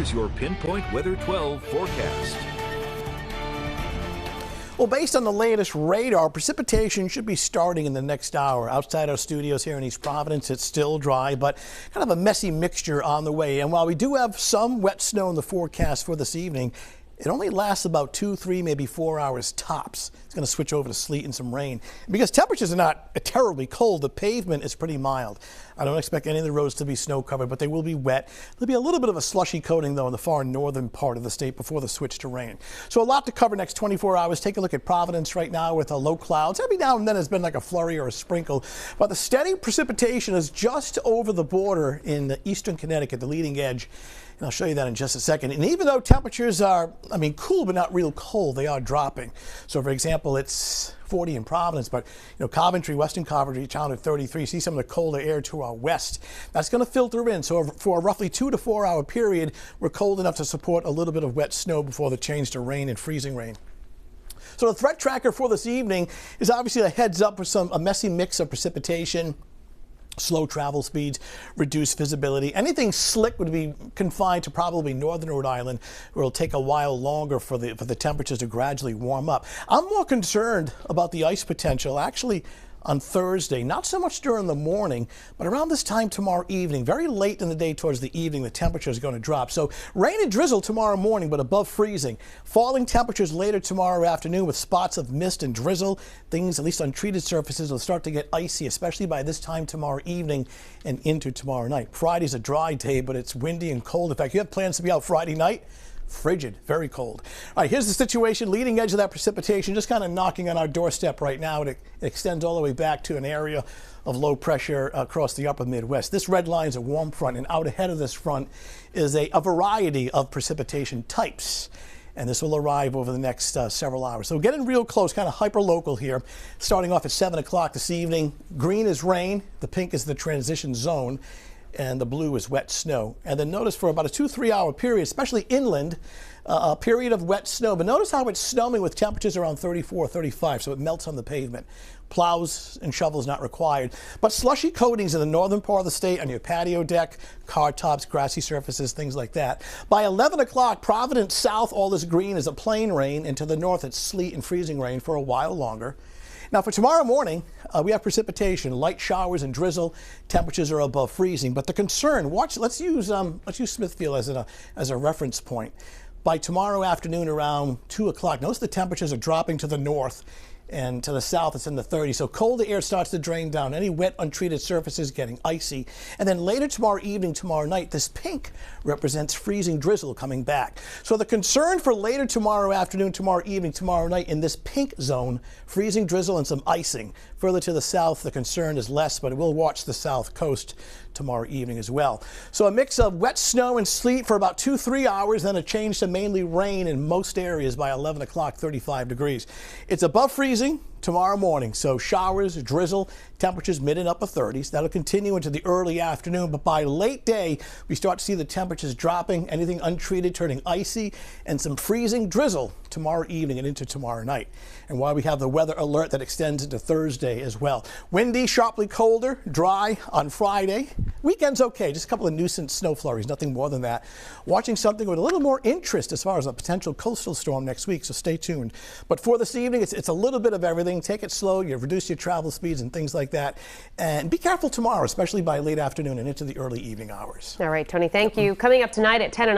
Here's your Pinpoint Weather 12 forecast. Well, based on the latest radar, precipitation should be starting in the next hour. Outside our studios here in East Providence, it's still dry, but kind of a messy mixture on the way. And while we do have some wet snow in the forecast for this evening, it only lasts about 2, 3, maybe 4 hours tops. It's going to switch over to sleet and some rain. Because temperatures are not terribly cold, the pavement is pretty mild. I don't expect any of the roads to be snow covered, but they will be wet. There'll be a little bit of a slushy coating, though, in the far northern part of the state before the switch to rain. So a lot to cover next 24 hours. Take a look at Providence right now with low clouds. Every now and then has been like a flurry or a sprinkle, but the steady precipitation is just over the border in eastern Connecticut, the leading edge. And I'll show you that in just a second. And even though temperatures are, cool but not real cold, they are dropping. So, for example, it's 40 in Providence, but Coventry, Western Coventry, down at 33. See some of the colder air to our west. That's going to filter in. So for a roughly 2 to 4 hour period, we're cold enough to support a little bit of wet snow before the change to rain and freezing rain. So the threat tracker for this evening is obviously a heads up for a messy mix of precipitation, slow travel speeds, reduced visibility. Anything slick would be confined to probably northern Rhode Island, where it'll take a while longer for the temperatures to gradually warm up. I'm more concerned about the ice potential actually on Thursday, not so much during the morning, but around this time tomorrow evening, very late in the day towards the evening, the temperature is going to drop. So rain and drizzle tomorrow morning, but above freezing. Falling temperatures later tomorrow afternoon with spots of mist and drizzle. Things, at least on treated surfaces, will start to get icy, especially by this time tomorrow evening and into tomorrow night. Friday's a dry day, but it's windy and cold. In fact, you have plans to be out Friday night? Frigid, very cold. All right, here's the situation. Leading edge of that precipitation just kind of knocking on our doorstep right now. It extends all the way back to an area of low pressure across the upper Midwest. This red line is a warm front, and out ahead of this front is a variety of precipitation types. And this will arrive over the next several hours. So getting real close, kind of hyper-local here. Starting off at 7 o'clock this evening. Green is rain. The pink is the transition zone. And the blue is wet snow. And then notice for about a 2-3 hour period, especially inland, a period of wet snow. But notice how it's snowing with temperatures around 34, 35, so it melts on the pavement. Plows and shovels not required. But slushy coatings in the northern part of the state on your patio deck, car tops, grassy surfaces, things like that. By 11 o'clock, Providence south, all this green is a plain rain, and to the north it's sleet and freezing rain for a while longer. Now for tomorrow morning, we have precipitation, light showers and drizzle. Temperatures are above freezing. But the concern, let's use Smithfield as a reference point. By tomorrow afternoon around 2 o'clock, notice the temperatures are dropping to the north. And to the south, it's in the 30s. So colder air starts to drain down. Any wet, untreated surfaces getting icy. And then later tomorrow evening, tomorrow night, this pink represents freezing drizzle coming back. So the concern for later tomorrow afternoon, tomorrow evening, tomorrow night in this pink zone, freezing drizzle and some icing. Further to the south, the concern is less, but it will watch the south coast tomorrow evening as well. So a mix of wet snow and sleet for about 2-3 hours, then a change to mainly rain in most areas by 11 o'clock, 35 degrees. It's above freezing tomorrow morning, so showers, drizzle, temperatures mid and upper 30s. That'll continue into the early afternoon, but by late day, we start to see the temperatures dropping, anything untreated turning icy, and some freezing drizzle tomorrow evening and into tomorrow night. And while we have the weather alert that extends into Thursday as well. Windy, sharply colder, dry on Friday. Weekend's okay, just a couple of nuisance snow flurries, nothing more than that. Watching something with a little more interest as far as a potential coastal storm next week, so stay tuned. But for this evening, it's a little bit of everything. Take it slow, you reduce your travel speeds and things like that. And be careful tomorrow, especially by late afternoon and into the early evening hours. All right, Tony, thank you. Coming up tonight at 10 and